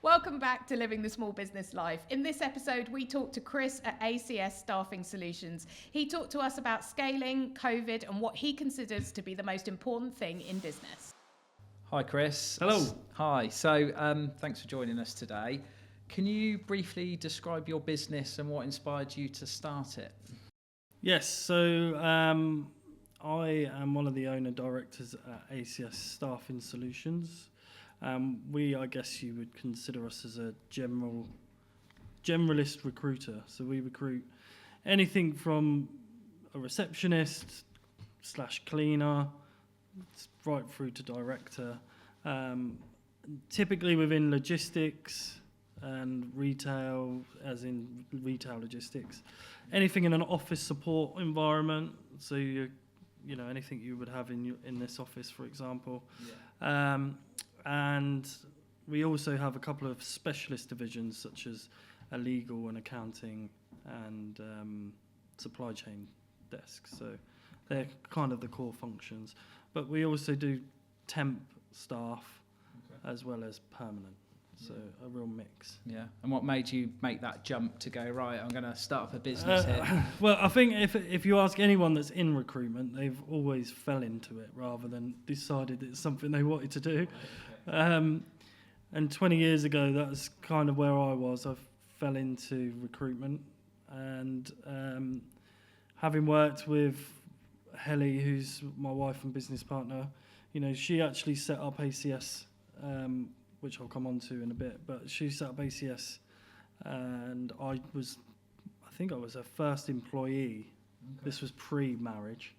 Welcome back to Living the Small Business Life. In this episode, we talked to Chris at ACS Staffing Solutions. He talked to us about scaling, COVID, and what he considers to be the most important thing in business. Hi, Chris. Hello. Hi. So thanks for joining us today. Can you briefly describe your business and what inspired you to start it? Yes, so I am one of the owner-directors at ACS Staffing Solutions. I guess you would consider us as a generalist recruiter. So we recruit anything from a receptionist / cleaner right through to director, typically within logistics and retail, as in retail logistics. Anything in an office support environment, so anything you would have in this office, for example. Yeah. And we also have a couple of specialist divisions such as a legal and accounting and supply chain desks. So they're kind of the core functions. But we also do temp staff as well as permanent. So a real mix. Yeah. And what made you make that jump to go, right, I'm going to start up a business here? Well, I think if you ask anyone that's in recruitment, they've always fell into it rather than decided it's something they wanted to do. And 20 years ago, that's kind of where I was. I fell into recruitment, and having worked with Helen, who's my wife and business partner, she actually set up ACS, which I'll come on to in a bit, but she set up ACS, and I think I was her first employee. Okay. This was pre-marriage.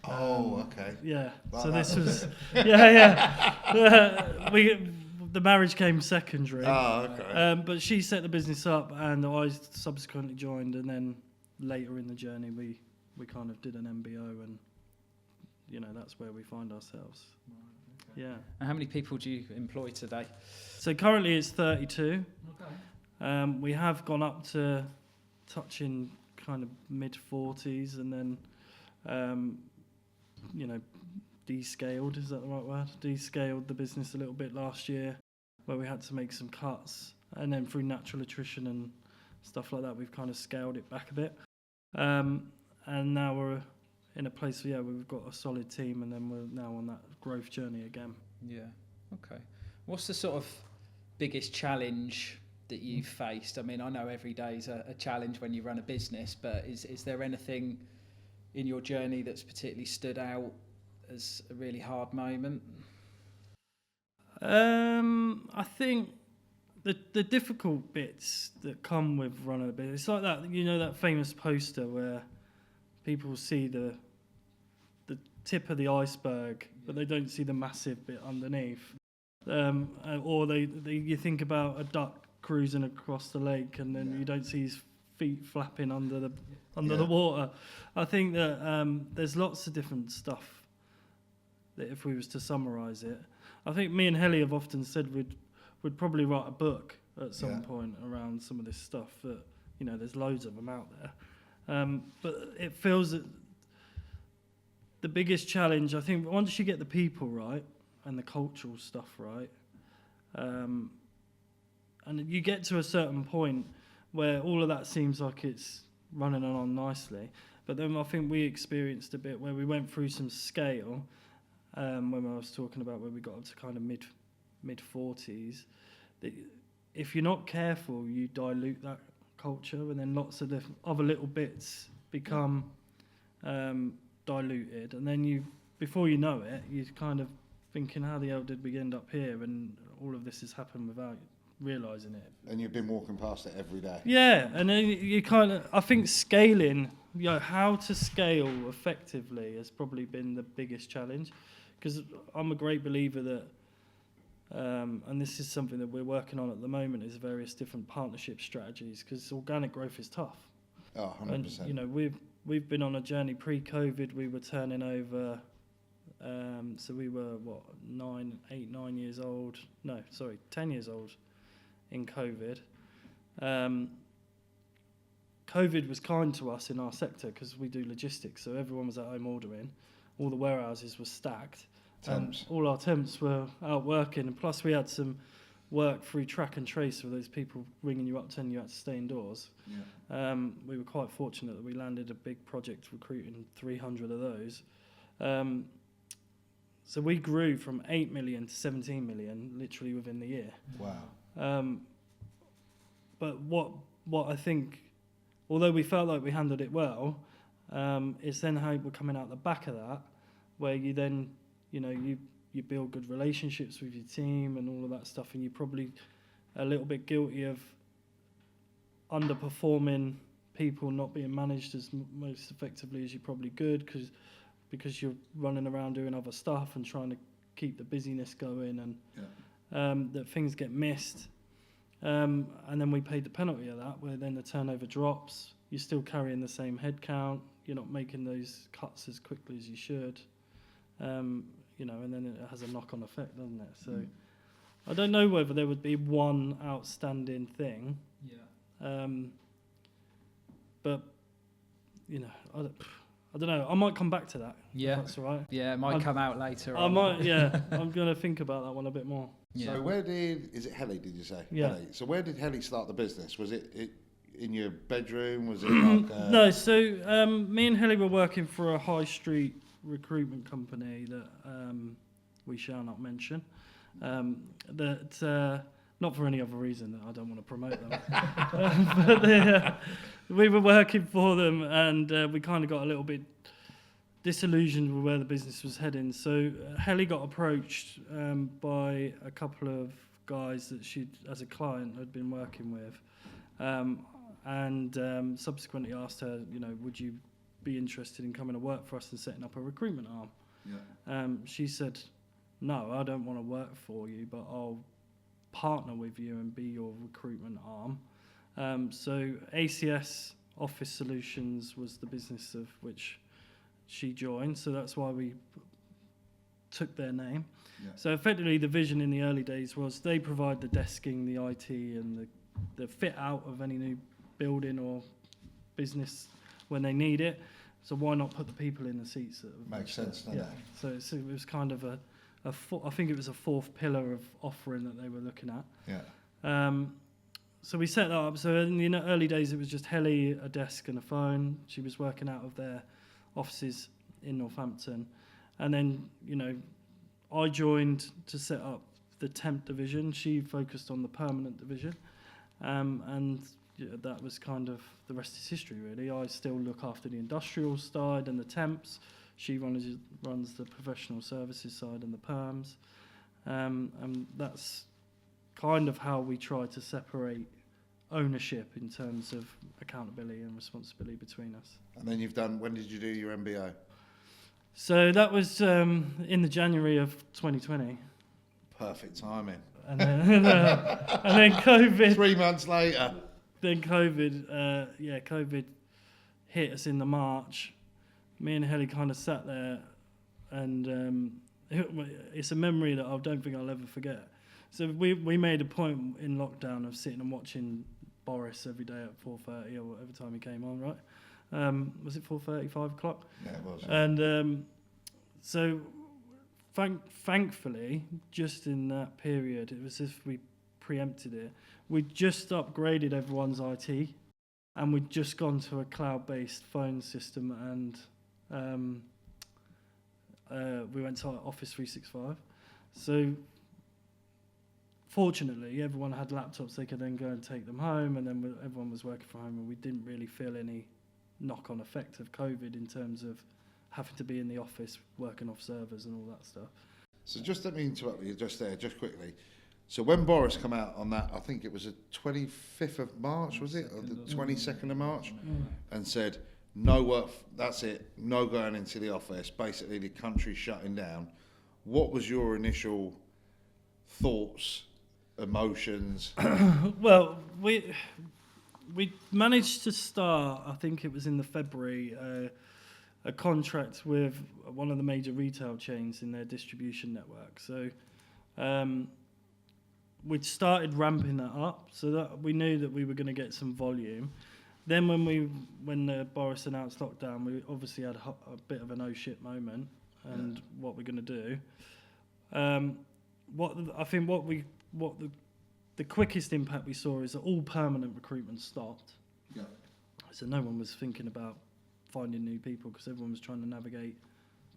Okay. Yeah. Like so that. This was, yeah. The marriage came secondary. Oh, okay. But she set the business up, and I subsequently joined, and then later in the journey, we kind of did an MBO, and that's where we find ourselves. Okay. Yeah. And how many people do you employ today? So currently it's 32. Okay. We have gone up to touching kind of mid-40s, and then descaled, is that the right word? Descaled the business a little bit last year, where we had to make some cuts, and then through natural attrition and stuff like that, we've kind of scaled it back a bit. And now we're in a place where we've got a solid team, and then we're now on that growth journey again. Yeah. Okay. What's the sort of biggest challenge that you've faced? I mean, I know every day is a challenge when you run a business, but is there anything in your journey that's particularly stood out as a really hard moment? I think the difficult bits that come with running a business, it's like that, that famous poster where people see the tip of the iceberg, but they don't see the massive bit underneath. Or you think about a duck cruising across the lake, and then you don't see his feet flapping under the water. I think that there's lots of different stuff that, if we was to summarise it, I think me and Helen have often said we'd probably write a book at some point around some of this stuff. That there's loads of them out there, but it feels that the biggest challenge, I think, once you get the people right and the cultural stuff right, and you get to a certain point where all of that seems like it's running on nicely. But then I think we experienced a bit where we went through some scale, when I was talking about where we got up to kind of mid-40s. If you're not careful, you dilute that culture, and then lots of other little bits become diluted. And then before you know it, you're kind of thinking, how the hell did we end up here? And all of this has happened without realising it. And you've been walking past it every day. Yeah, and then you kind of, I think scaling, how to scale effectively has probably been the biggest challenge, because I'm a great believer that, and this is something that we're working on at the moment, is various different partnership strategies, because organic growth is tough. Oh, 100%. And, we've been on a journey pre-COVID. We were turning over, so we were, 9 years old. No, sorry, 10 years old in COVID. COVID was kind to us in our sector because we do logistics, so everyone was at home ordering. All the warehouses were stacked. Temps. All our temps were out working, and plus we had some work through track and trace with those people ringing you up telling you had to stay indoors. Yeah. We were quite fortunate that we landed a big project recruiting 300 of those. So we grew from 8 million to 17 million literally within the year. Wow. But what I think, although we felt like we handled it well, it's then how we're coming out the back of that, where you then, you build good relationships with your team and all of that stuff, and you're probably a little bit guilty of underperforming people, not being managed as most effectively as you probably could, because you're running around doing other stuff and trying to keep the busyness going, and that things get missed. And then we paid the penalty of that, where then the turnover drops. You're still carrying the same head count. You're not making those cuts as quickly as you should. And then it has a knock-on effect, doesn't it? So I don't know whether there would be one outstanding thing. Yeah. But, I don't know. I might come back to that. Yeah. If that's all right. Yeah, it might come out later I on. might, yeah. I'm going to think about that one a bit more. Yeah. So is it Helen, did you say? Yeah. Helen. So where did Helen start the business? Was it in your bedroom? Was it like... No, so me and Helen were working for a high street recruitment company that we shall not mention. Not for any other reason that I don't want to promote them. But we were working for them, and we kind of got a little bit disillusioned with where the business was heading. So Helen got approached by a couple of guys that she, as a client, had been working with, and subsequently asked her, would you be interested in coming to work for us and setting up a recruitment arm? Yeah. She said, no, I don't want to work for you, but I'll partner with you and be your recruitment arm. So ACS Office Solutions was the business of which she joined, so that's why we took their name. Yeah. So effectively the vision in the early days was they provide the desking, the IT and the fit out of any new building or business when they need it. So why not put the people in the seats? Makes sense, doesn't it? So it was kind of I think it was a fourth pillar of offering that they were looking at. Yeah. So we set that up. So in the early days, it was just Helen, a desk and a phone. She was working out of their offices in Northampton. And then, I joined to set up the temp division. She focused on the permanent division. And that was kind of, the rest is history, really. I still look after the industrial side and the temps. She runs the professional services side and the perms. And that's kind of how we try to separate ownership in terms of accountability and responsibility between us. And then when did you do your MBA? So that was in the January of 2020. Perfect timing. And then COVID. 3 months later. Then COVID hit us in the March. Me and Helen kind of sat there, and it's a memory that I don't think I'll ever forget. So we made a point in lockdown of sitting and watching Boris every day at 4:30 or whatever time he came on, right? Was it 4:30, 5 o'clock? Yeah, it was. And so thankfully, just in that period, it was as if we preempted it. We'd just upgraded everyone's IT, and we'd just gone to a cloud-based phone system, and we went to Office 365. So fortunately, everyone had laptops. They could then go and take them home, and then everyone was working from home, and we didn't really feel any knock-on effect of COVID in terms of having to be in the office, working off servers and all that stuff. So just let me interrupt you just quickly. So when Boris come out on that, I think it was the 25th of March, was it? Or the 22nd of March? And said, no work, that's it, no going into the office, basically the country shutting down. What was your initial thoughts, emotions? Well, we managed to start, I think it was in the February, a contract with one of the major retail chains in their distribution network. So we'd started ramping that up, so that we knew that we were going to get some volume. Then when Boris announced lockdown, we obviously had a bit of an oh shit moment, and what we're going to do. What the the quickest impact we saw is that all permanent recruitment stopped. Yeah. So no one was thinking about finding new people because everyone was trying to navigate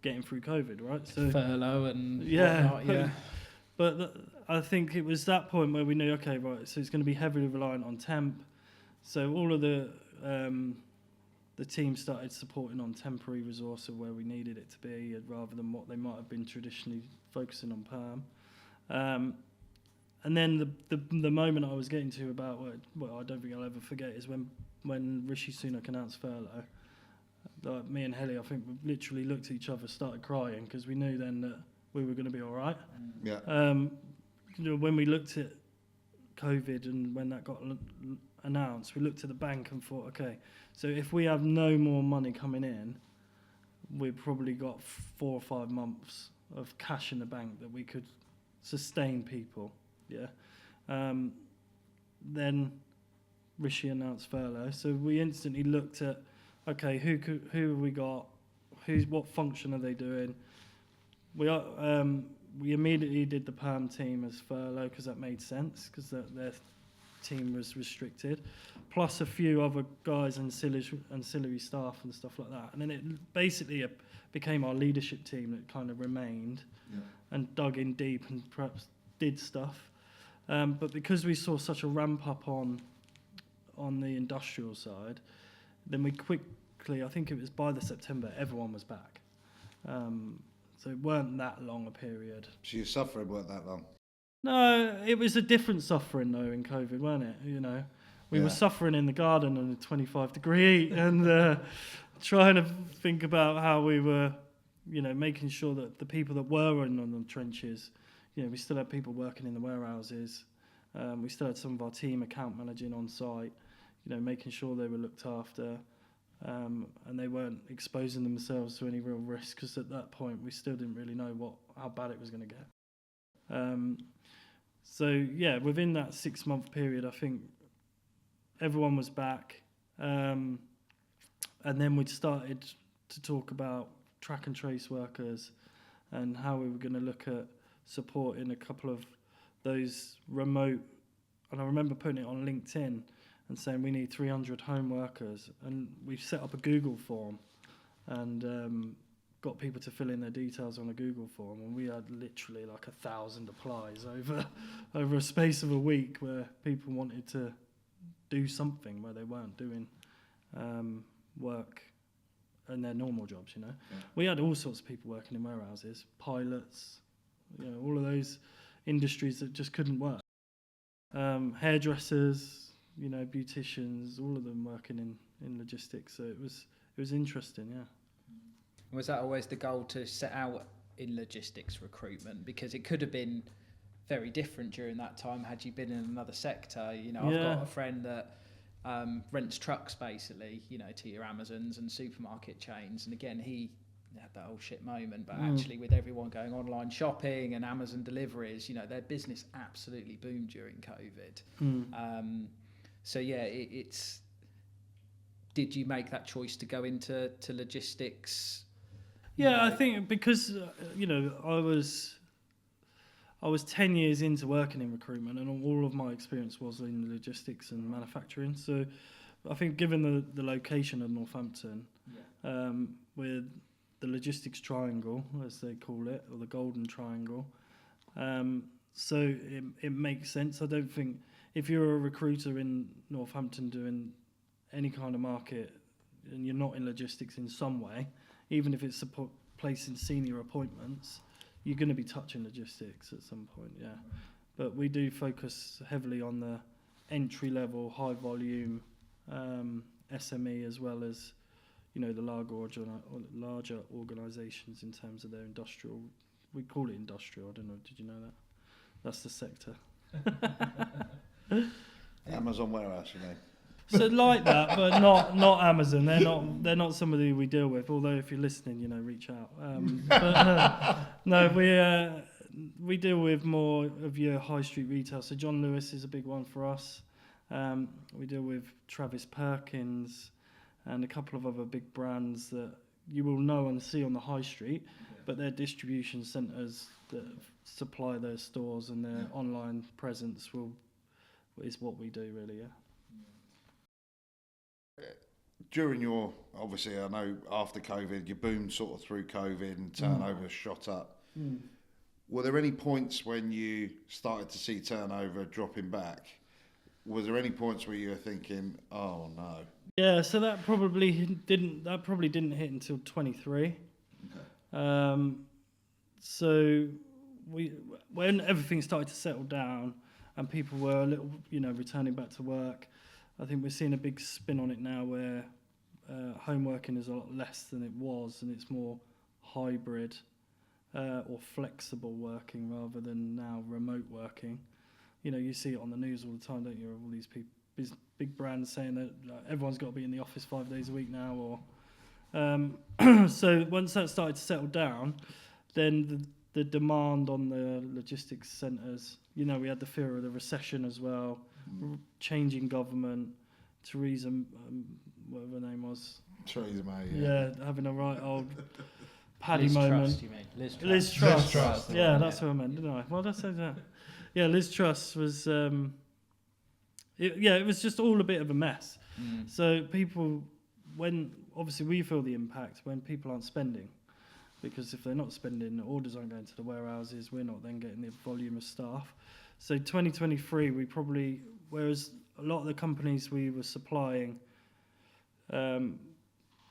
getting through COVID, right? So furlough and yeah, whatnot, yeah. But I think it was that point where we knew, okay, right, so it's going to be heavily reliant on temp. So all of the team started supporting on temporary resource of where we needed it to be, rather than what they might have been traditionally focusing on perm. And then the moment I was getting to about what I don't think I'll ever forget is when Rishi Sunak announced furlough. Like me and Helen, I think we literally looked at each other, started crying because we knew then that we were going to be all right. Yeah. When we looked at COVID and when that got announced, we looked at the bank and thought, okay, so if we have no more money coming in, we've probably got 4 or 5 months of cash in the bank that we could sustain people. Yeah. Then Rishi announced furlough, so we instantly looked at, okay, who have we got? What function are they doing? We immediately did the perm team as furlough because that made sense because their team was restricted, plus a few other guys and ancillary staff and stuff like that. And then it basically became our leadership team that kind of remained and dug in deep and perhaps did stuff. But because we saw such a ramp up on the industrial side, then we quickly, I think it was by the September, everyone was back. So it weren't that long a period. So your suffering weren't that long? No, it was a different suffering though in COVID, weren't it? You know, we were suffering in the garden on a 25-degree heat and trying to think about how we were, making sure that the people that were in the trenches, we still had people working in the warehouses. We still had some of our team account managing on site, making sure they were looked after. And they weren't exposing themselves to any real risk because at that point we still didn't really know how bad it was going to get. Within that 6-month period, I think everyone was back, and then we'd started to talk about track and trace workers and how we were going to look at supporting a couple of those remote. And I remember putting it on LinkedIn and saying we need 300 home workers, and we've set up a Google form and got people to fill in their details on a Google form, and we had literally like 1,000 applies over a space of a week where people wanted to do something where they weren't doing work and their normal jobs. We had all sorts of people working in warehouses, pilots, all of those industries that just couldn't work, hairdressers, beauticians, all of them working in logistics. So it was interesting, yeah. Was that always the goal to set out in logistics recruitment? Because it could have been very different during that time had you been in another sector. I've got a friend that rents trucks basically, to your Amazons and supermarket chains. And again, he had that whole shit moment, but actually with everyone going online shopping and Amazon deliveries, their business absolutely boomed during COVID. It's. Did you make that choice to go into logistics? Yeah, I think because I was 10 years into working in recruitment, and all of my experience was in logistics and manufacturing. So I think given the location of Northampton, with the logistics triangle, as they call it, or the golden triangle, so it makes sense. I don't think if you're a recruiter in Northampton doing any kind of market and you're not in logistics in some way, even if it's placing senior appointments, you're going to be touching logistics at some point, yeah. But we do focus heavily on the entry level, high volume SME, as well as the larger organisations in terms of their industrial. We call it industrial. I don't know. Did you know that? That's the sector. Amazon warehouse, So like that, but not Amazon. They're not somebody we deal with. Although if you're listening, reach out. We deal with more of your high street retail. So John Lewis is a big one for us. We deal with Travis Perkins and a couple of other big brands that you will know and see on the high street, but they're distribution centres that supply their stores, and their online presence will is what we do really. Yeah. During your, obviously, I know after COVID, you boomed sort of through COVID and turnover shot up. Were there any points when you started to see turnover dropping back? Was there any points where you were thinking, oh no? Yeah, so that probably didn't hit until 23. Okay. So when everything started to settle down and people were a little, returning back to work, I think we're seeing a big spin on it now where home working is a lot less than it was, and it's more hybrid or flexible working rather than now remote working. You see it on the news all the time, don't you? All these people, big brands saying that everyone's got to be in the office 5 days a week now. Or so once that started to settle down, then the demand on the logistics centres. We had the fear of the recession as well, changing government. Theresa, whatever her name was. Theresa May. Yeah, having a right old Paddy Liz moment. Truss, you mean? Liz Truss. Liz Truss. Liz Truss. Yeah, that's what I meant, didn't I? Well, that's that. Yeah, Liz Truss was. It was just all a bit of a mess. So people, obviously we feel the impact when people aren't spending, because if they're not spending, the orders aren't going to the warehouses. We're not then getting the volume of staff. So 2023, we probably, whereas a lot of the companies we were supplying,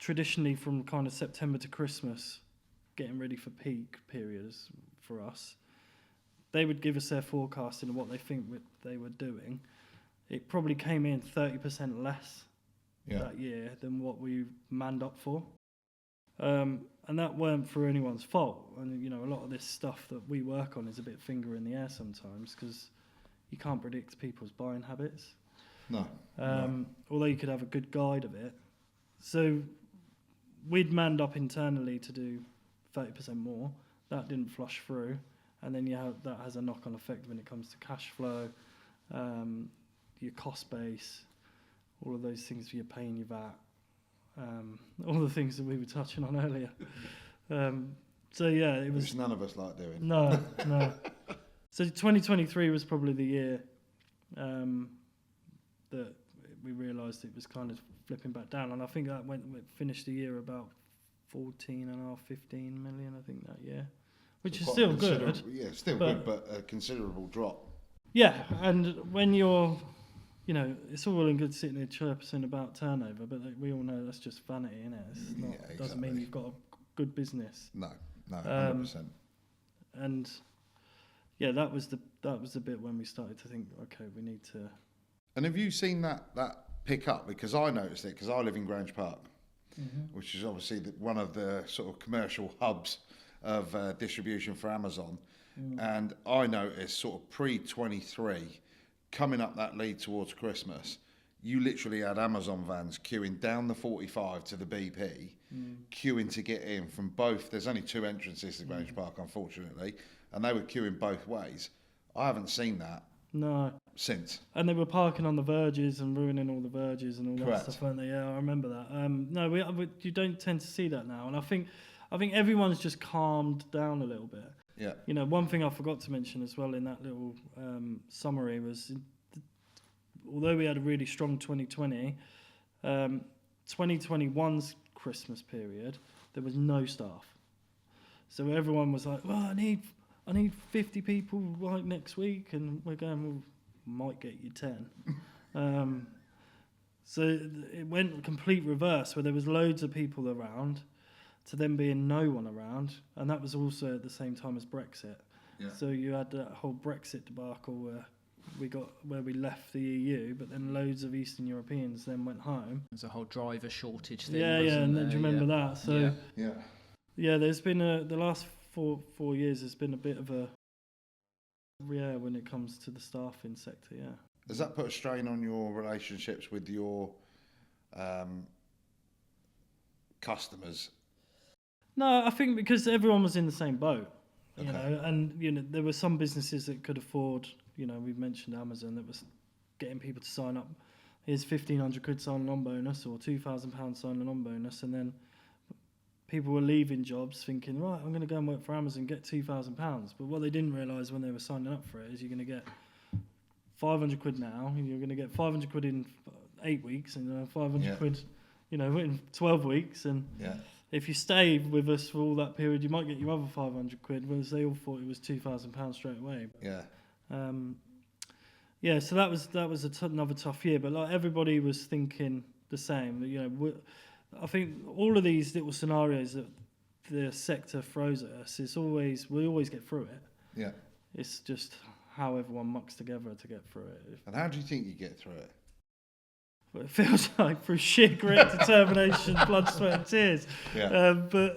traditionally from kind of September to Christmas, getting ready for peak periods for us, they would give us their forecasting of what they think they were doing. It probably came in 30% less that year than what we manned up for. And that weren't for anyone's fault. And, a lot of this stuff that we work on is a bit finger in the air sometimes because you can't predict people's buying habits. No. Although you could have a good guide of it. So we'd manned up internally to do 30% more. That didn't flush through. And then that has a knock-on effect when it comes to cash flow, your cost base, all of those things for your pay and your VAT, all the things that we were touching on earlier. So yeah, it was... Which none of us like doing. No. So 2023 was probably the year that we realised it was kind of flipping back down. And I think that finished the year about 14.5, 15 million, I think, that year. Which is still good. Yeah, still good, but a considerable drop. Yeah, and when you're, it's all well and good sitting there chirping about turnover, but we all know that's just vanity, isn't it? It's not, exactly. Doesn't mean you've got a good business. No, 100%. And yeah, that was the bit when we started to think, okay, we need to. And have you seen that pick up? Because I noticed it, because I live in Grange Park, which is obviously one of the sort of commercial hubs of distribution for Amazon. And I noticed sort of pre-23, coming up that lead towards Christmas, you literally had Amazon vans queuing down the 45 to the BP, queuing to get in from both. There's only 2 entrances to Grange Park, unfortunately, and they were queuing both ways. I haven't seen that since. And they were parking on the verges and ruining all the verges and all Correct. that stuff, weren't they? Yeah, I remember that. You don't tend to see that now, and I think everyone's just calmed down a little bit. Yeah. One thing I forgot to mention as well in that little summary was, although we had a really strong 2020, 2021's Christmas period, there was no staff. So everyone was like, well, I need 50 people right next week, and we're going, well, might get you 10. So it went complete reverse, where there was loads of people around, to then being no one around, and that was also at the same time as Brexit. Yeah. So you had that whole Brexit debacle where we left the EU, but then loads of Eastern Europeans then went home. There's a whole driver shortage thing. Yeah, and then do you remember that? So yeah, there's been the last four years has been a bit of a when it comes to the staffing sector. Yeah. Does that put a strain on your relationships with your customers? No, I think because everyone was in the same boat, and there were some businesses that could afford. We've mentioned Amazon that was getting people to sign up. Here's 1,500 quid signing on bonus or £2,000 signing on bonus, and then people were leaving jobs thinking, right, I'm going to go and work for Amazon and get £2,000. But what they didn't realise when they were signing up for it is you're going to get £500 now, and you're going to get £500 in 8 weeks, and 500 quid, in 12 weeks. And if you stay with us for all that period, you might get your other 500 quid, whereas they all thought it was £2,000 straight away. So that was another tough year, but like everybody was thinking the same. I think all of these little scenarios that the sector throws at us we always get through it. Yeah. It's just how everyone mucks together to get through it. And how do you think you get through it? Well, it feels like through sheer grit, determination, blood, sweat, and tears. Yeah. But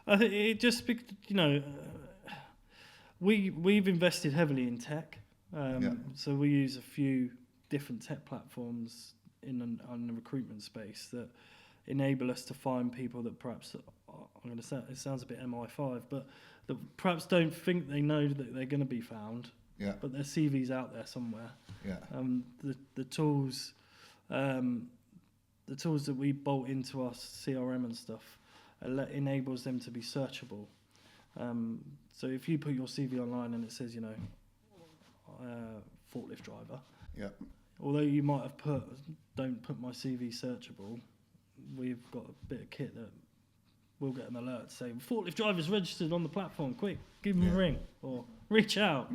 I think it just, we've invested heavily in tech. So we use a few different tech platforms on the recruitment space that enable us to find people that perhaps, I'm going to say, it sounds a bit MI5, but that perhaps don't think they know that they're going to be found. Yeah. But their CV's out there somewhere. Yeah. The tools that we bolt into our CRM and stuff enables them to be searchable. So if you put your CV online and it says, forklift driver. Yeah. Although you might have don't put my CV searchable, we've got a bit of kit that we'll get an alert saying forklift driver's registered on the platform. Quick, give him a ring or reach out.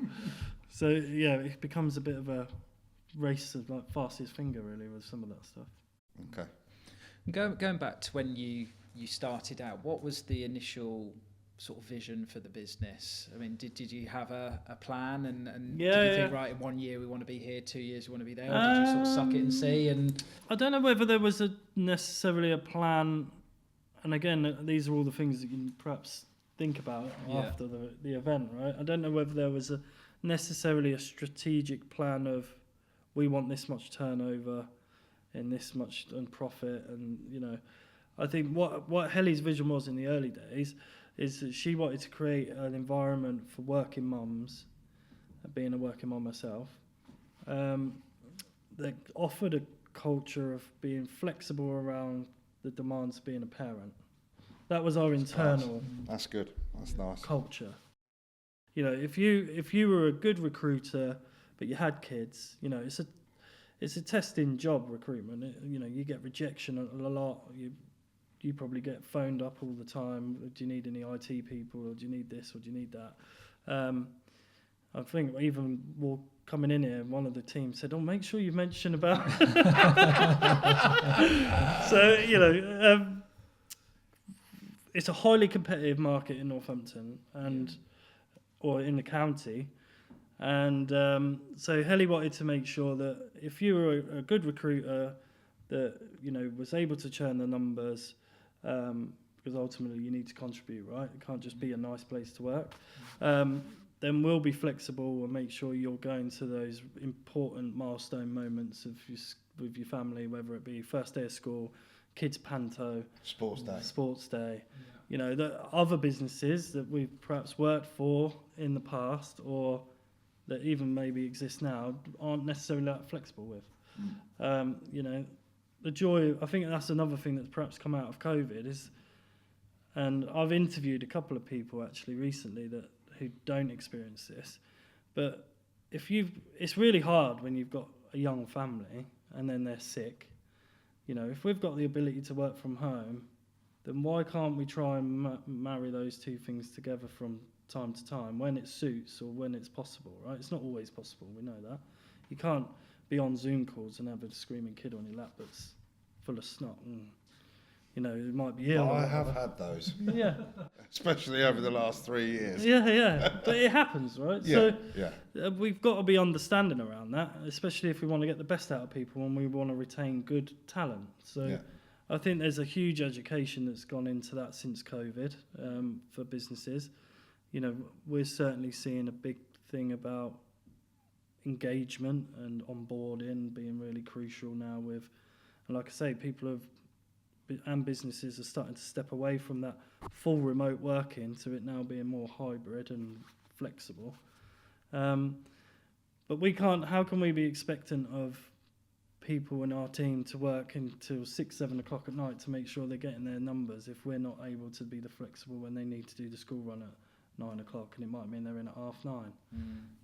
So it becomes a bit of a race of like fastest finger really with some of that stuff. Okay. Going back to when you started out, what was the initial sort of vision for the business? I mean, did you have a plan and did you think, right, in 1 year we want to be here, 2 years we want to be there, or did you sort of suck it and see? And I don't know whether there was necessarily a plan, and again, these are all the things that you can perhaps think about after the event, right? I don't know whether there was necessarily a strategic plan of we want this much turnover and this much in profit, and I think what Helly's vision was in the early days is that she wanted to create an environment for working mums, being a working mum herself, that offered a culture of being flexible around the demands of being a parent. That was our internal. That's good. That's nice. Culture. If you were a good recruiter, but you had kids, it's a testing job, recruitment. You get rejection a lot. You probably get phoned up all the time. Do you need any IT people, or do you need this, or do you need that? I think even coming in here, one of the team said, "Oh, make sure you mention about." So it's a highly competitive market in Northampton or in the county, and so Helly wanted to make sure that if you were a good recruiter that was able to churn the numbers. Because ultimately you need to contribute, right? It can't just be a nice place to work. Then we'll be flexible and make sure you're going to those important milestone moments with your family, whether it be first day of school, kids panto, sports day. The other businesses that we've perhaps worked for in the past or that even maybe exist now aren't necessarily that flexible with. The joy, I think that's another thing that's perhaps come out of COVID is, and I've interviewed a couple of people actually recently who don't experience this, but it's really hard when you've got a young family and then they're sick. If we've got the ability to work from home, then why can't we try and marry those two things together from time to time when it suits or when it's possible, right? It's not always possible, we know that. You can't be on Zoom calls and have a screaming kid on your lap that's full of snot and it might be ill. I have had those. Yeah. Especially over the last 3 years. Yeah. But it happens, right? Yeah. So we've got to be understanding around that, especially if we want to get the best out of people and we want to retain good talent. So I think there's a huge education that's gone into that since COVID for businesses. We're certainly seeing a big thing about engagement and onboarding being really crucial now with, and like I say, and businesses are starting to step away from that full remote working to it now being more hybrid and flexible. But how can we be expectant of people in our team to work until 6-7 o'clock at night to make sure they're getting their numbers if we're not able to be the flexible when they need to do the school run 9 o'clock, and it might mean they're in at 9:30.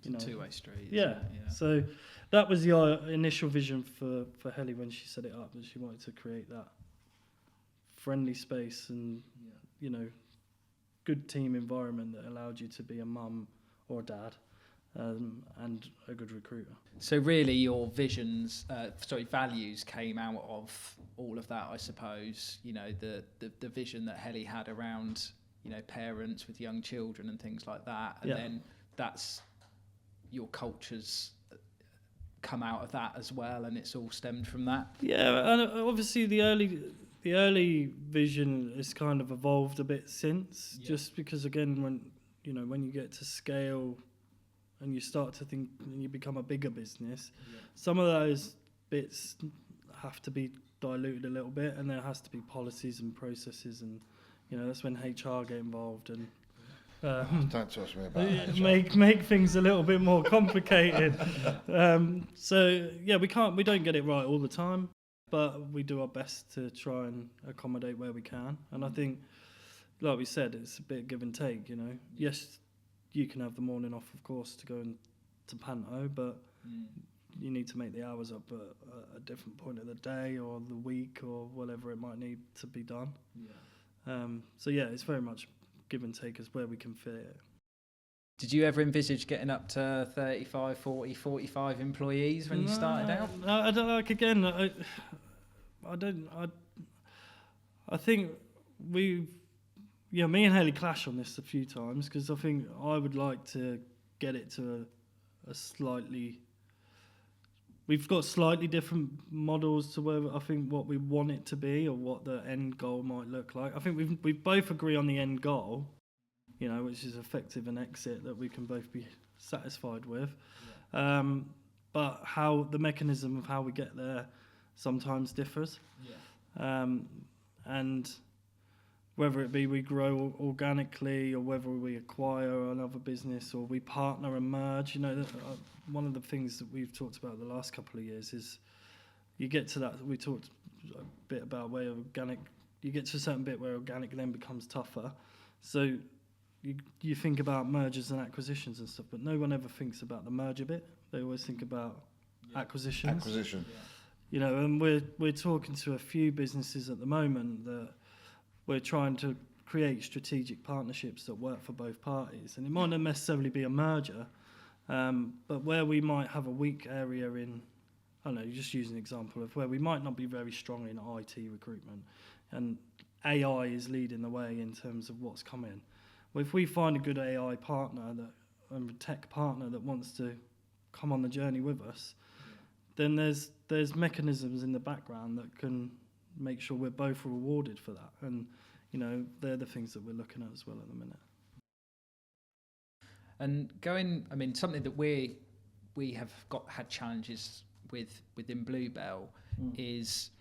It's a two-way street. isn't Yeah. it? Yeah. So that was the initial vision for Helen when she set it up, that she wanted to create that friendly space and good team environment that allowed you to be a mum or a dad, and a good recruiter. So really your values came out of all of that, I suppose. The vision that Heli had around, parents with young children and things like that. And then that's your culture's come out of that as well, and it's all stemmed from that. Yeah, and obviously the early vision has kind of evolved a bit since, just because again when you get to scale and you start to think and you become a bigger business, some of those bits have to be diluted a little bit, and there has to be policies and processes, and that's when HR get involved and don't talk to me about that. Make things a little bit more complicated. So yeah, we don't get it right all the time, but we do our best to try and accommodate where we can. And I think, like we said, it's a bit of give and take. Yes, you can have the morning off, of course, to go to Panto, but you need to make the hours up at a different point of the day or the week or whatever it might need to be done. So yeah, it's very much give and take as where we can fit it. Did you ever envisage getting up to 35, 40, 45 employees when you started out? I don't like, again, I think me and Haley clash on this a few times, because I think I would like to get it to a slightly... We've got slightly different models to where I think what we want it to be or what the end goal might look like. I think we both agree on the end goal, which is effective and exit that we can both be satisfied with. But how the mechanism of how we get there sometimes differs. And whether it be we grow organically or whether we acquire another business or we partner and merge, one of the things that we've talked about the last couple of years is you get to that, we talked a bit about where organic, you get to a certain bit where organic then becomes tougher. So you think about mergers and acquisitions and stuff, but no one ever thinks about the merger bit. They always think about acquisitions. Acquisition. And we're talking to a few businesses at the moment that we're trying to create strategic partnerships that work for both parties. And it might not necessarily be a merger, but where we might have a weak area in, I don't know, just use an example of where we might not be very strong in IT recruitment, and AI is leading the way in terms of what's coming. Well, if we find a good AI partner and a tech partner that wants to come on the journey with us, then there's mechanisms in the background that can make sure we're both rewarded for that. And, they're the things that we're looking at as well at the minute. And something that we have had challenges with within Bluebell is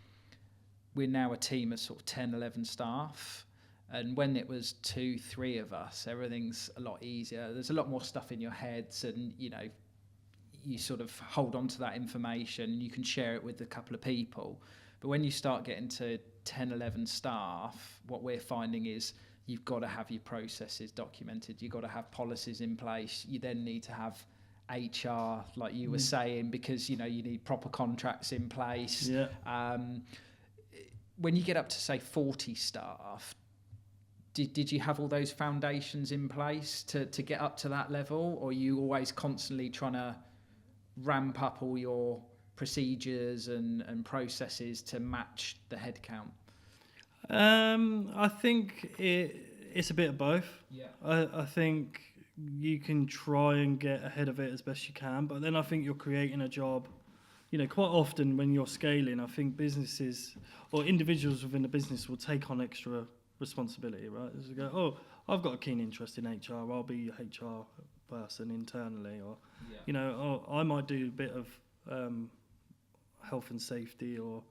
we're now a team of sort of 10, 11 staff. And when it was 2, 3 of us, everything's a lot easier. There's a lot more stuff in your heads, and, you sort of hold on to that information. You can share it with a couple of people. But when you start getting to 10, 11 staff, what we're finding is you've got to have your processes documented. You've got to have policies in place. You then need to have HR, like you were saying, because, you need proper contracts in place. When you get up to, say, 40 staff, did you have all those foundations in place to get up to that level? Or are you always constantly trying to ramp up all your procedures and processes to match the headcount? I think it's a bit of both. I think you can try and get ahead of it as best you can, but then I think you're creating a job. Quite often when you're scaling, I think businesses or individuals within the business will take on extra responsibility, right? As you go, oh, I've got a keen interest in HR, I'll be a HR person internally, or I might do a bit of health and safety, or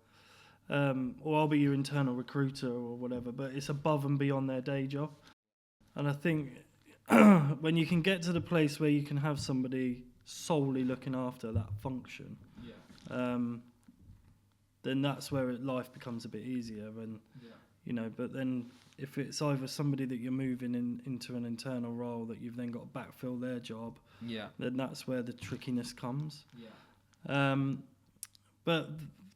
I'll be your internal recruiter or whatever, but it's above and beyond their day job. And I think when you can get to the place where you can have somebody solely looking after that function, then that's where life becomes a bit easier. And but then if it's either somebody that you're moving into an internal role that you've then got to backfill their job, then that's where the trickiness comes. But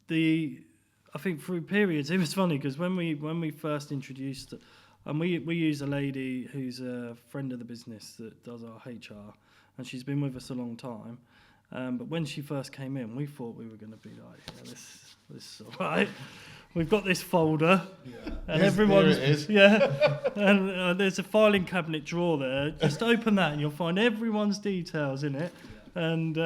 I think through periods, it was funny because when we first introduced it, and we use a lady who's a friend of the business that does our HR, and she's been with us a long time. But when she first came in, we thought we were going to be like, this is all right. We've got this folder, and everyone's and there's a filing cabinet drawer there. Just open that, and you'll find everyone's details in it. And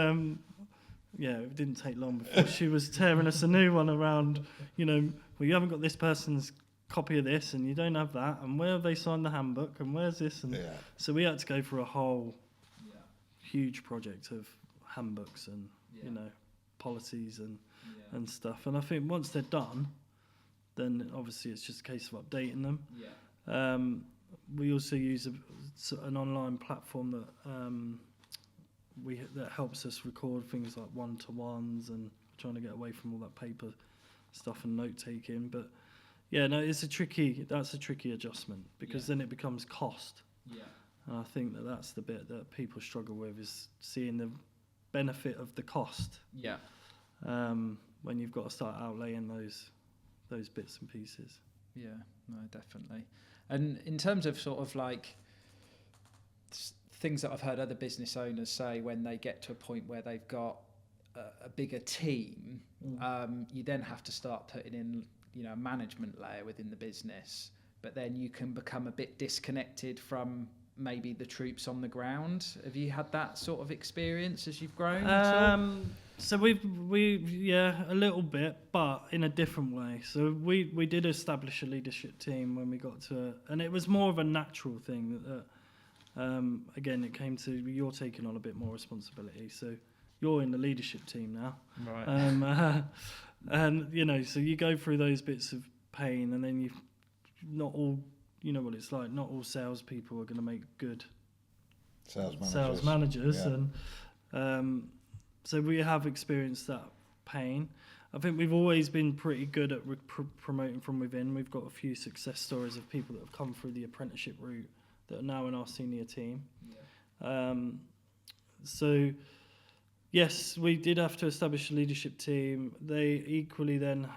it didn't take long before she was tearing us a new one around. Well, you haven't got this person's copy of this, and you don't have that, and where have they signed the handbook, and where's this? And so we had to go through a whole huge project of handbooks and policies and stuff. And I think once they're done, then obviously it's just a case of updating them. We also use an online platform that helps us record things like one-to-ones and trying to get away from all that paper stuff and note-taking. But it's a tricky adjustment because then it becomes cost. And I think that's the bit that people struggle with, is seeing the benefit of the cost. When you've got to start outlaying those bits and pieces. Yeah, no, definitely. And in terms of sort of like things that I've heard other business owners say when they get to a point where they've got a bigger team, you then have to start putting in, a management layer within the business, but then you can become a bit disconnected from maybe the troops on the ground. Have you had that sort of experience as you've grown? So we a little bit, but in a different way. So we did establish a leadership team when we got to, and it was more of a natural thing that again, it came to, you're taking on a bit more responsibility. So you're in the leadership team now. Right. And, so you go through those bits of pain, and then not all, what it's like, not all salespeople are going to make good sales managers. And so we have experienced that pain. I think we've always been pretty good at promoting from within. We've got a few success stories of people that have come through the apprenticeship route that are now in our senior team. So yes, we did have to establish a leadership team. They equally then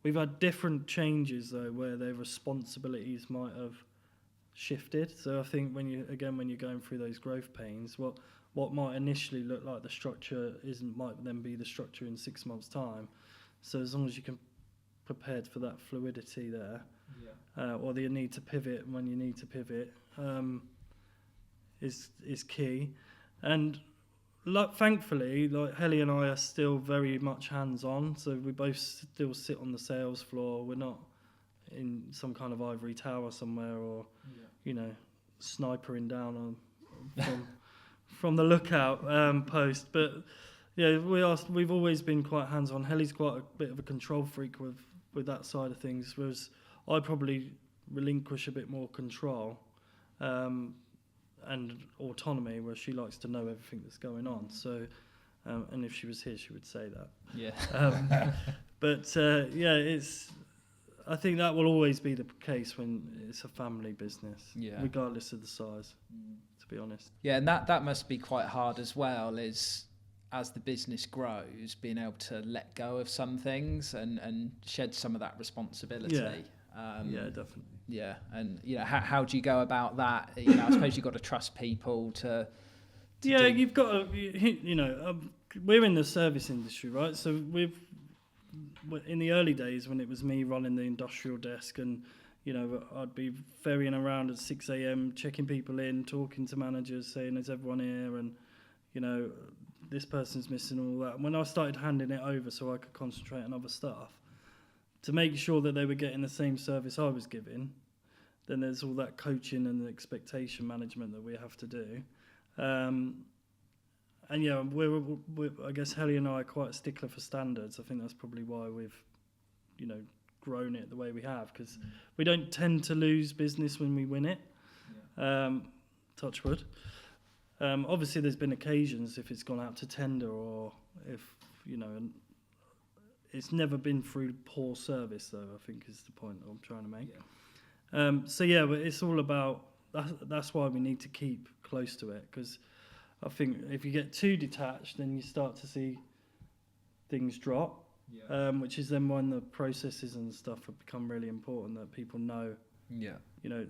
we've had different changes though, where their responsibilities might have shifted. So I think when you're going through those growth pains, what might initially look like the structure might then be the structure in 6 months' time. So as long as you can prepared for that fluidity there, or the need to pivot when you need to pivot, is key. And thankfully, Helen and I are still very much hands-on, so we both still sit on the sales floor. We're not in some kind of ivory tower somewhere, or snipering down from the lookout post. But we've always been quite hands-on. Helen's quite a bit of a control freak with that side of things, whereas I probably relinquish a bit more control and autonomy, where she likes to know everything that's going on. So, and if she was here, she would say that. Yeah. But I think that will always be the case when it's a family business, regardless of the size, to be honest. Yeah, and that must be quite hard as well, is as the business grows, being able to let go of some things and shed some of that responsibility. Yeah, definitely. Yeah, and how do you go about that? I suppose you've got to trust people to you've got to, we're in the service industry, right? So in the early days when it was me running the industrial desk, and I'd be ferrying around at 6 a.m, checking people in, talking to managers, saying, is everyone here? And this person's missing, all that. And when I started handing it over so I could concentrate on other stuff, to make sure that they were getting the same service I was giving, then there's all that coaching and the expectation management that we have to do. And I guess Helen and I are quite a stickler for standards. I think that's probably why we've, grown it the way we have, because we don't tend to lose business when we win it. Touch wood. Obviously, there's been occasions if it's gone out to tender, or if it's never been through poor service, though, I think is the point I'm trying to make. But it's all about, that's why we need to keep close to it, because I think if you get too detached, then you start to see things drop, which is then when the processes and stuff have become really important, that people know. Yeah. You know,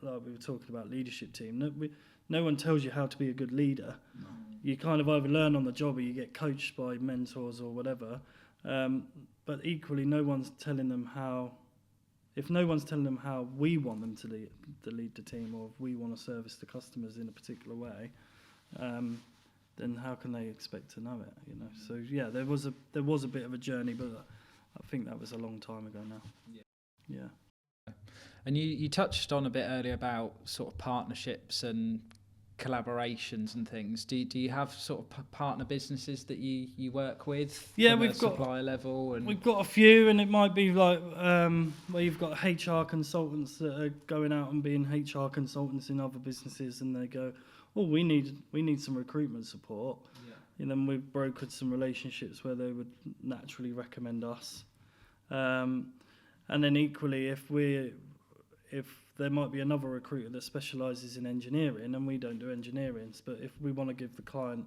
like we were talking about leadership team, no one tells you how to be a good leader. No. You kind of either learn on the job or you get coached by mentors or whatever. But equally, no one's telling them how. If no one's telling them how we want them to lead the team, or if we want to service the customers in a particular way, then how can they expect to know it? You know. So yeah, there was a bit of a journey, but I think that was a long time ago now. Yeah. And you touched on a bit earlier about sort of partnerships and collaborations and things. Do you have sort of partner businesses that you work with? Yeah, from we've a got supplier level, and we've got a few, and it might be like where you've got HR consultants that are going out and being HR consultants in other businesses, and they go, "Oh, we need some recruitment support." Yeah. And then we've brokered some relationships where they would naturally recommend us. And then equally, if there might be another recruiter that specialises in engineering and we don't do engineering, but if we want to give the client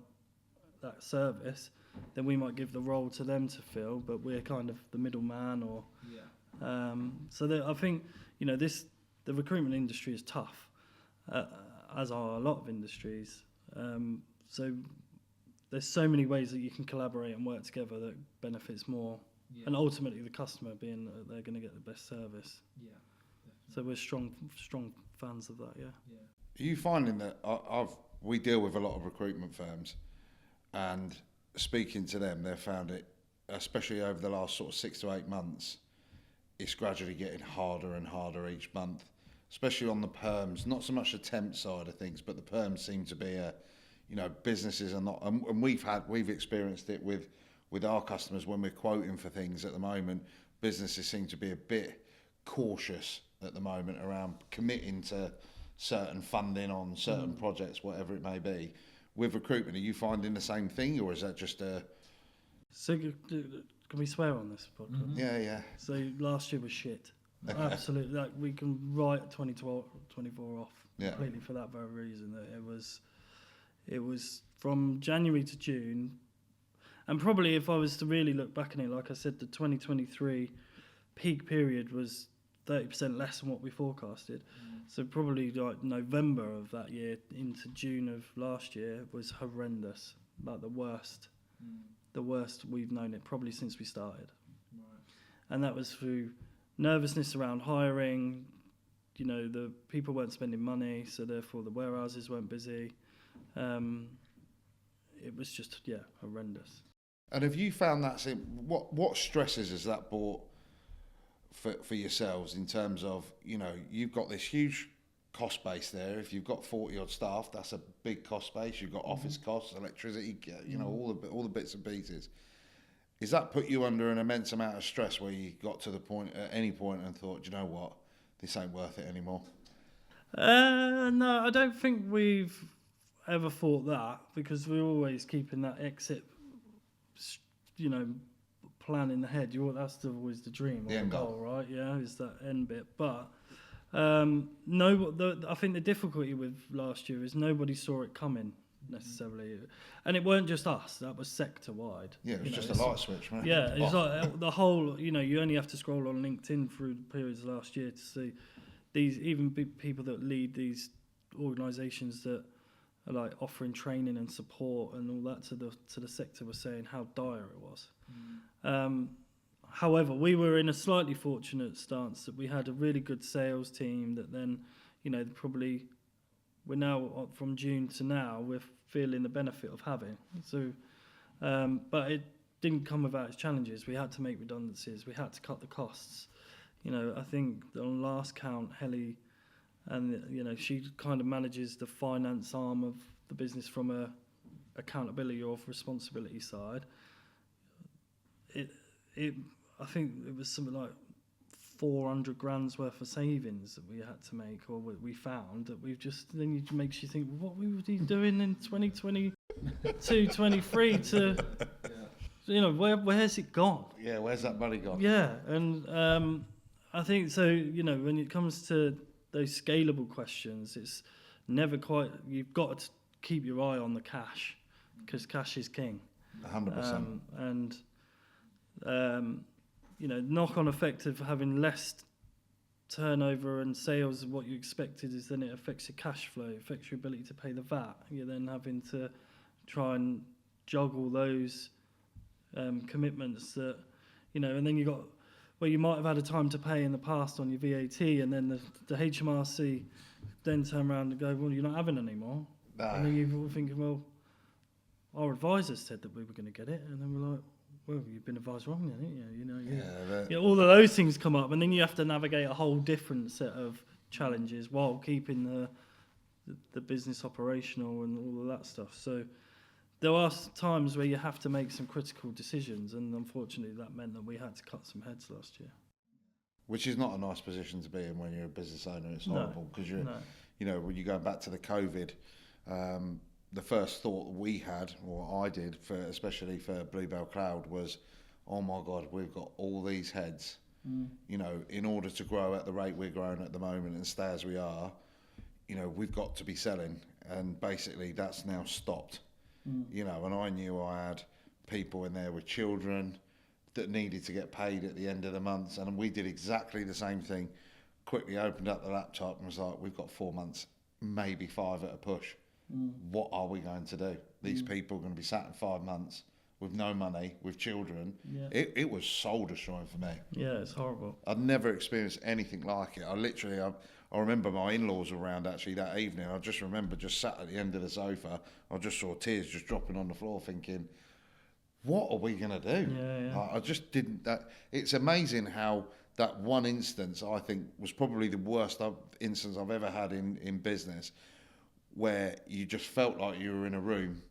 that service, then we might give the role to them to fill, but we're kind of the middleman. Or I think, you know, the recruitment industry is tough, as are a lot of industries. So there's so many ways that you can collaborate and work together that benefits more, and ultimately the customer being that they're going to get the best service. Yeah. So we're strong fans of that, yeah. Are you finding that we deal with a lot of recruitment firms, and speaking to them, they've found it, especially over the last sort of 6 to 8 months, it's gradually getting harder and harder each month, especially on the perms, not so much the temp side of things, but the perms seem to be businesses are not, and we've experienced it with our customers when we're quoting for things at the moment. Businesses seem to be a bit cautious at the moment around committing to certain funding on certain projects, whatever it may be. With recruitment, are you finding the same thing, or is that just a... So can we swear on this podcast? Mm-hmm. Yeah. So last year was shit. Absolutely. Like, we can write 2024 off completely for that very reason. That it was from January to June, and probably if I was to really look back on it, like I said, the 2023 peak period was 30% less than what we forecasted. So probably like November of that year into June of last year was horrendous, like the worst we've known it probably since we started. Right. And that was through nervousness around hiring. You know, the people weren't spending money, so therefore the warehouses weren't busy. It was just horrendous. And have you found that what stresses has that brought for yourselves in terms of, you know, you've got this huge cost base there. If you've got 40 odd staff, that's a big cost base. You've got office costs, electricity, you know, all the bits and pieces. Has that put you under an immense amount of stress where you got to the point at any point and thought, you know what, this ain't worth it anymore? No, I don't think we've ever thought that, because we're always keeping that exit, you know, plan in the head. That's always the dream, or the goal, right? Yeah, is that end bit. But I think the difficulty with last year is nobody saw it coming necessarily, and it weren't just us. That was sector wide. Yeah, it was just a light switch, man. Yeah, it's like the whole. You know, you only have to scroll on LinkedIn through the periods last year to see these even people that lead these organisations that are like offering training and support and all that to the sector were saying how dire it was. However, we were in a slightly fortunate stance that we had a really good sales team that then, you know, probably we're now from June to now we're feeling the benefit of having. So, but it didn't come without its challenges. We had to make redundancies. We had to cut the costs. You know, I think on last count, Helen, and you know, she kind of manages the finance arm of the business from a accountability or responsibility side. I think it was something like 400 grand's worth of savings that we had to make, or we found that we've just, then it makes you think, what we were doing in 2022, 23 to You know, where's it gone? Yeah, where's that money gone? Yeah, and I think so. You know, when it comes to those scalable questions, it's never quite. You've got to keep your eye on the cash, because cash is king. 100%. And you know, knock-on effect of having less turnover and sales of what you expected is then it affects your cash flow, it affects your ability to pay the VAT. You're then having to try and juggle those commitments that, you know, and then you got, well, you might have had a time to pay in the past on your VAT, and then the HMRC then turn around and go, well, you're not having any more. No. And then you're thinking, well, our advisors said that we were going to get it, and then we're like, well, you've been advised wrong then, haven't you? You know, you know, all of those things come up, and then you have to navigate a whole different set of challenges while keeping the business operational and all of that stuff. So there are times where you have to make some critical decisions, and unfortunately that meant that we had to cut some heads last year. Which is not a nice position to be in when you're a business owner. It's horrible because you know, when you go back to the COVID, the first thought we had, or I did, especially for Bluebell Cloud, was, oh my God, we've got all these heads. You know, in order to grow at the rate we're growing at the moment and stay as we are, you know, we've got to be selling. And basically that's now stopped. You know, and I knew I had people in there with children that needed to get paid at the end of the month. And we did exactly the same thing. Quickly opened up the laptop and was like, we've got 4 months, maybe 5 at a push. What are we going to do? These people are going to be sat in 5 months with no money, with children. Yeah. It was soul destroying for me. Yeah, it's horrible. I'd never experienced anything like it. I remember my in-laws around actually that evening. I just remember just sat at the end of the sofa. I just saw tears just dropping on the floor, thinking, what are we going to do? Yeah. I just didn't. It's amazing how that one instance, I think, was probably the worst instance I've ever had in business, where you just felt like you were in a room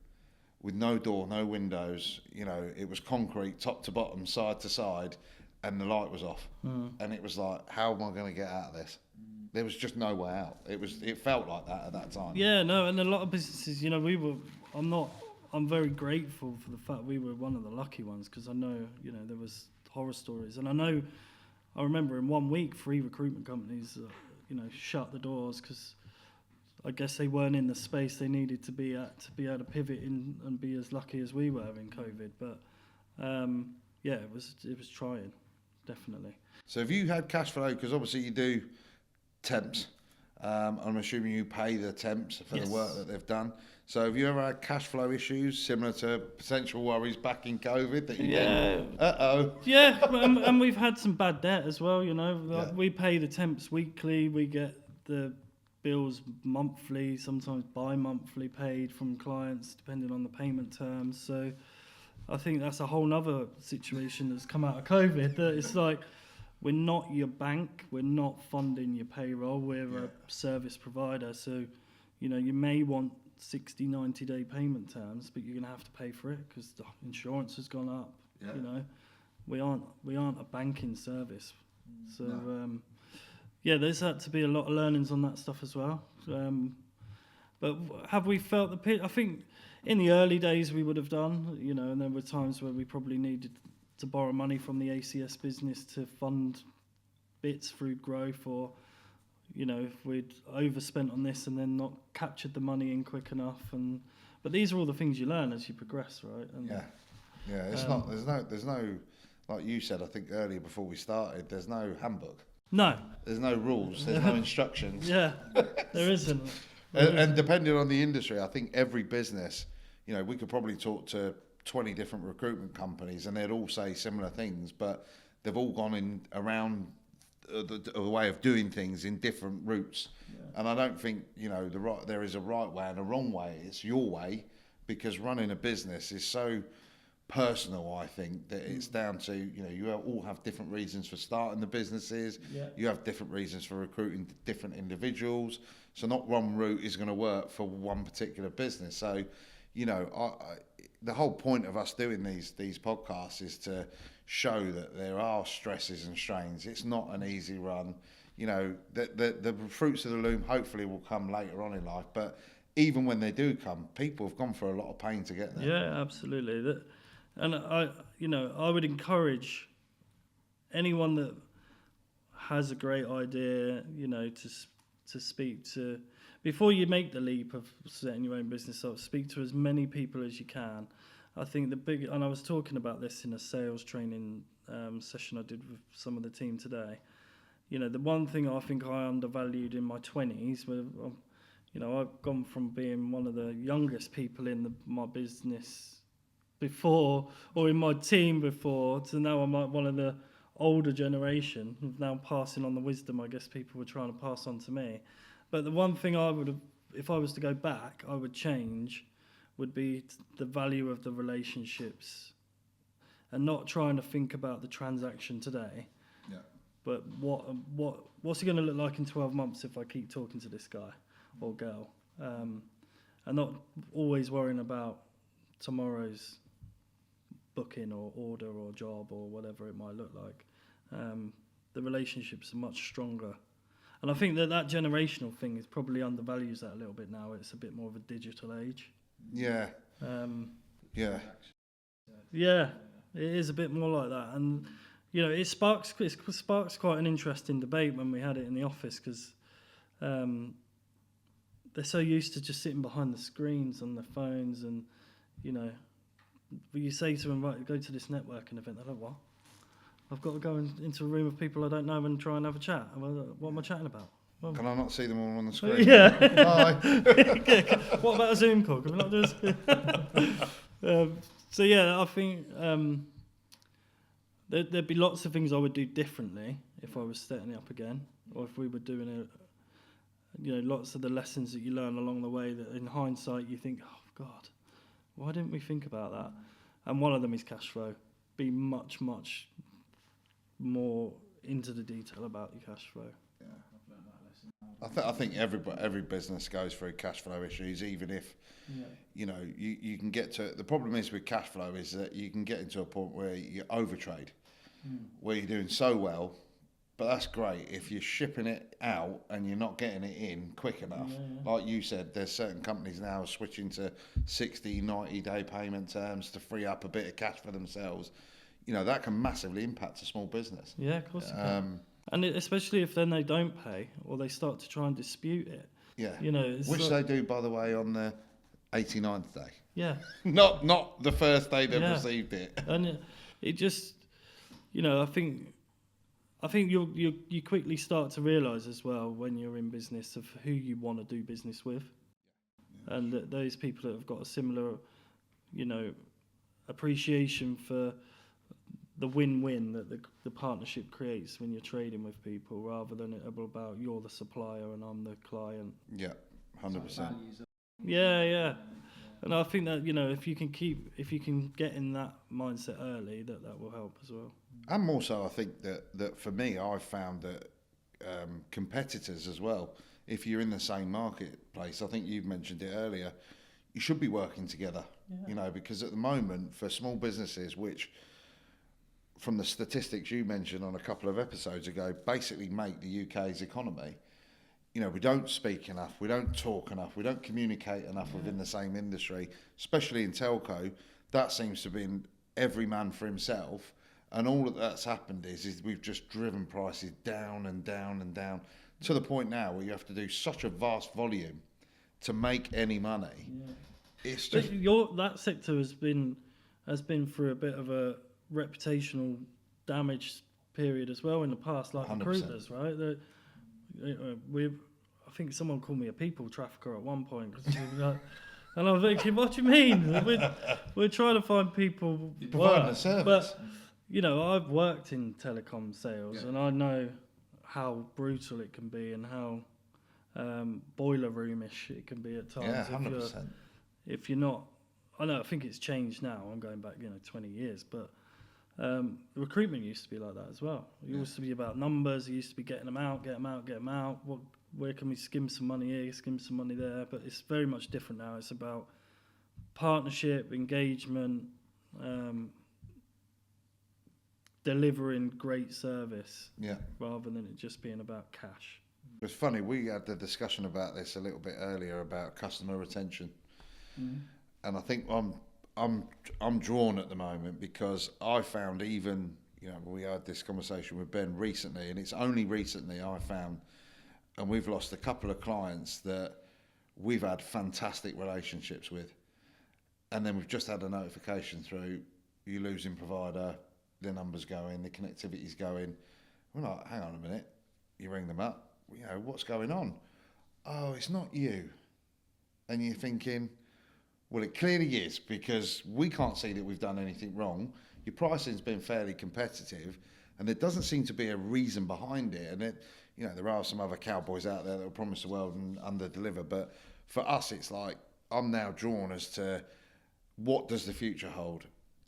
with no door, no windows. You know, it was concrete, top to bottom, side to side, and the light was off. And it was like, how am I going to get out of this? There was just no way out. It felt like that at that time. Yeah, no, and a lot of businesses, you know, I'm very grateful for the fact we were one of the lucky ones, because I know, you know, there was horror stories, and I remember in 1 week 3 recruitment companies, you know, shut the doors because I guess they weren't in the space they needed to be at to be able to pivot in and be as lucky as we were in COVID. But yeah, it was trying, definitely. So have you had cash flow? Because obviously you do temps. I'm assuming you pay the temps for the work that they've done. So have you ever had cash flow issues similar to potential worries back in COVID that you didn't? Yeah, and we've had some bad debt as well, you know. Like we pay the temps weekly, we get the bills monthly, sometimes bi-monthly paid from clients depending on the payment terms. So I think that's a whole nother situation that's come out of COVID, that it's like, we're not your bank, we're not funding your payroll, we're a service provider. So, you know, you may want 60, 90-day payment terms, but you're going to have to pay for it because the insurance has gone up. Yeah. You know, we aren't a banking service. So, yeah, there's had to be a lot of learnings on that stuff as well. But have we felt the pit? I think in the early days we would have done, you know, and there were times where we probably needed to borrow money from the ACS business to fund bits through growth, or, you know, if we'd overspent on this and then not captured the money in quick enough. But these are all the things you learn as you progress, right? And, it's not. There's no, like you said, I think earlier before we started, there's no handbook. No. There's no rules. There's no instructions. Yeah, there isn't. And depending on the industry, I think every business, you know, we could probably talk to 20 different recruitment companies and they'd all say similar things, but they've all gone in around the way of doing things in different routes. Yeah. And I don't think, you know, there is a right way and a wrong way. It's your way, because running a business is so personal, I think, that it's down to, you know, you all have different reasons for starting the businesses. Yeah. You have different reasons for recruiting different individuals. So not one route is going to work for one particular business. So, you know, the whole point of us doing these podcasts is to show that there are stresses and strains. It's not an easy run. You know, the fruits of the loom hopefully will come later on in life, but even when they do come, people have gone through a lot of pain to get there. Yeah, absolutely. And I would encourage anyone that has a great idea, to speak to, before you make the leap of setting your own business up, speak to as many people as you can. I think and I was talking about this in a sales training session I did with some of the team today. The one thing I think I undervalued in my 20s, I've gone from being one of the youngest people in my business before, or in my team before, to now I'm like one of the older generation, now passing on the wisdom I guess people were trying to pass on to me. But the one thing I would have, if I was to go back, I would change, would be the value of the relationships, and not trying to think about the transaction today. Yeah. But what's it going to look like in 12 months if I keep talking to this guy or girl, and not always worrying about tomorrow's booking or order or job or whatever it might look like. The relationships are much stronger. And I think that generational thing is probably undervalues that a little bit now. It's a bit more of a digital age. Yeah. Yeah. Yeah, it is a bit more like that. And, it sparks quite an interesting debate when we had it in the office, because they're so used to just sitting behind the screens on their phones, and, you say to them, right, go to this networking event, they're like, what? I've got to go into a room of people I don't know and try and have a chat. What am I chatting about? Well, can I not see them all on the screen? Yeah. Hi. What about a Zoom call? Can we not do this? So yeah, I think there'd be lots of things I would do differently if I was setting it up again, or if we were doing it. Lots of the lessons that you learn along the way that in hindsight you think, oh God, why didn't we think about that? And one of them is cash flow. Be much, much more into the detail about your cash flow. Yeah. I think every business goes through cash flow issues, even if you can get to. The problem is with cash flow is that you can get into a point where you overtrade, where you're doing so well, but that's great if you're shipping it out and you're not getting it in quick enough. Like you said, there's certain companies now switching to 60, 90-day payment terms to free up a bit of cash for themselves. That can massively impact a small business. Yeah, of course it can. And especially if then they don't pay or they start to try and dispute it. Yeah. Which they do, by the way, on the 89th day. Yeah. Not the first day they've received it. And it just, I think you quickly start to realise as well when you're in business of who you want to do business with, and that those people that have got a similar, appreciation for the win-win that the partnership creates when you're trading with people, rather than it about you're the supplier and I'm the client. Yeah, 100%. Yeah. And I think that if you can get in that mindset early, that will help as well. And more so, I think that for me, I've found that competitors as well, if you're in the same marketplace, I think you've mentioned it earlier, you should be working together. Because at the moment, for small businesses, which from the statistics you mentioned on a couple of episodes ago, basically make the UK's economy, we don't speak enough, we don't talk enough, we don't communicate enough within the same industry, especially in telco. That seems to be every man for himself, and all that's happened is we've just driven prices down and down and down to the point now where you have to do such a vast volume to make any money. It's just that sector has been through a bit of a reputational damage period as well in the past, like 100%. Recruiters, right? I think someone called me a people trafficker at one point, and I was thinking, what do you mean? We're trying to find people providing a service. But I've worked in telecom sales, and I know how brutal it can be and how boiler roomish it can be at times. Yeah, 100%. If you're not, I think it's changed now. I'm going back, 20 years, but recruitment used to be like that as well. It used to be about numbers. It used to be getting them out. Where can we skim some money here, skim some money there? But it's very much different now. It's about partnership, engagement, delivering great service, rather than it just being about cash. It was funny, we had the discussion about this a little bit earlier about customer retention. And I think I'm drawn at the moment because I found even, we had this conversation with Ben recently, and it's only recently I found, and we've lost a couple of clients that we've had fantastic relationships with, and then we've just had a notification through, you losing provider, the numbers going, the connectivity's going. We're like, hang on a minute. You ring them up, what's going on? Oh, it's not you. And you're thinking, well, it clearly is, because we can't see that we've done anything wrong. Your pricing's been fairly competitive, and there doesn't seem to be a reason behind it. And there are some other cowboys out there that will promise the world and under-deliver. But for us, it's like, I'm now drawn as to what does the future hold?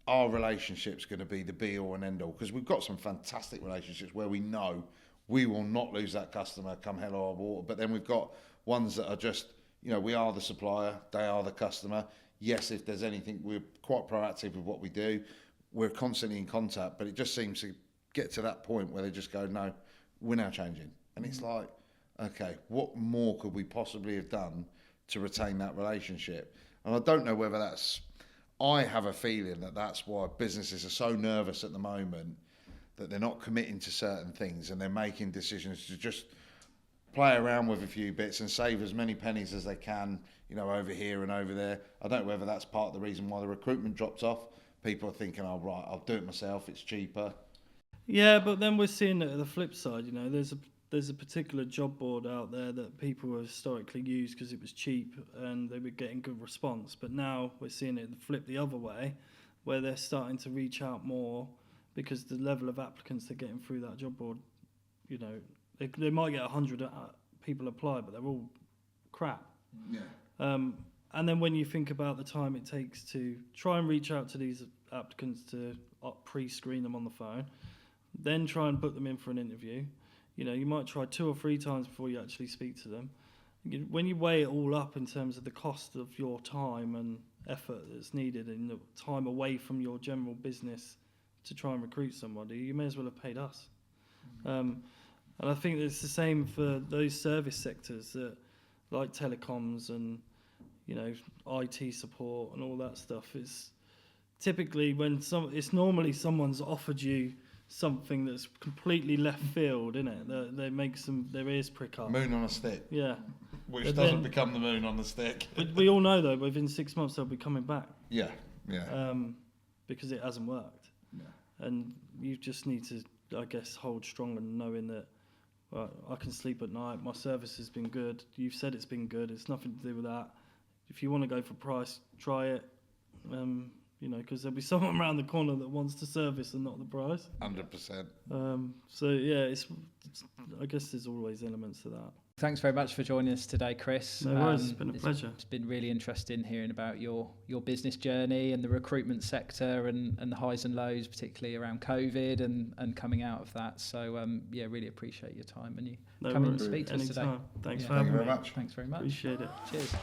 Our relationship's going to be the be-all and end-all, because we've got some fantastic relationships where we know we will not lose that customer come hell or high water. But then we've got ones that are just, we are the supplier, they are the customer. Yes, if there's anything, we're quite proactive with what we do. We're constantly in contact, but it just seems to get to that point where they just go, no, we're now changing. And it's like, okay, what more could we possibly have done to retain that relationship? And I don't know whether I have a feeling that that's why businesses are so nervous at the moment, that they're not committing to certain things and they're making decisions to just play around with a few bits and save as many pennies as they can, over here and over there. I don't know whether that's part of the reason why the recruitment dropped off. People are thinking, oh, right, I'll do it myself, it's cheaper. Yeah, but then we're seeing it at the flip side. There's a particular job board out there that people have historically used because it was cheap and they were getting good response. But now we're seeing it flip the other way, where they're starting to reach out more because the level of applicants they're getting through that job board, they might get 100 people apply, but they're all crap. Yeah. And then when you think about the time it takes to try and reach out to these applicants to pre-screen them on the phone, then try and put them in for an interview, you might try 2 or 3 times before you actually speak to them. When you weigh it all up in terms of the cost of your time and effort that's needed and the time away from your general business to try and recruit somebody, you may as well have paid us. And I think it's the same for those service sectors that, like telecoms and IT support and all that stuff. It's typically it's normally someone's offered you something that's completely left field, isn't it? They make their ears prick up. Moon on a stick. Yeah. Which doesn't become the moon on the stick. But we all know though, within 6 months they'll be coming back. Yeah. Because it hasn't worked. Yeah. And you just need to, I guess, hold strong and knowing that, well, I can sleep at night, my service has been good, you've said it's been good, it's nothing to do with that. If you want to go for price, try it, because there'll be someone around the corner that wants the service and not the price. 100%. So yeah, I guess there's always elements to that. Thanks very much for joining us today, Chris. No worries, it's been a pleasure. It's been really interesting hearing about your business journey and the recruitment sector and the highs and lows, particularly around COVID and coming out of that. So really appreciate your time and you coming and speak to us today. Thanks for having me. Very much. Thanks very much. Appreciate it. Cheers.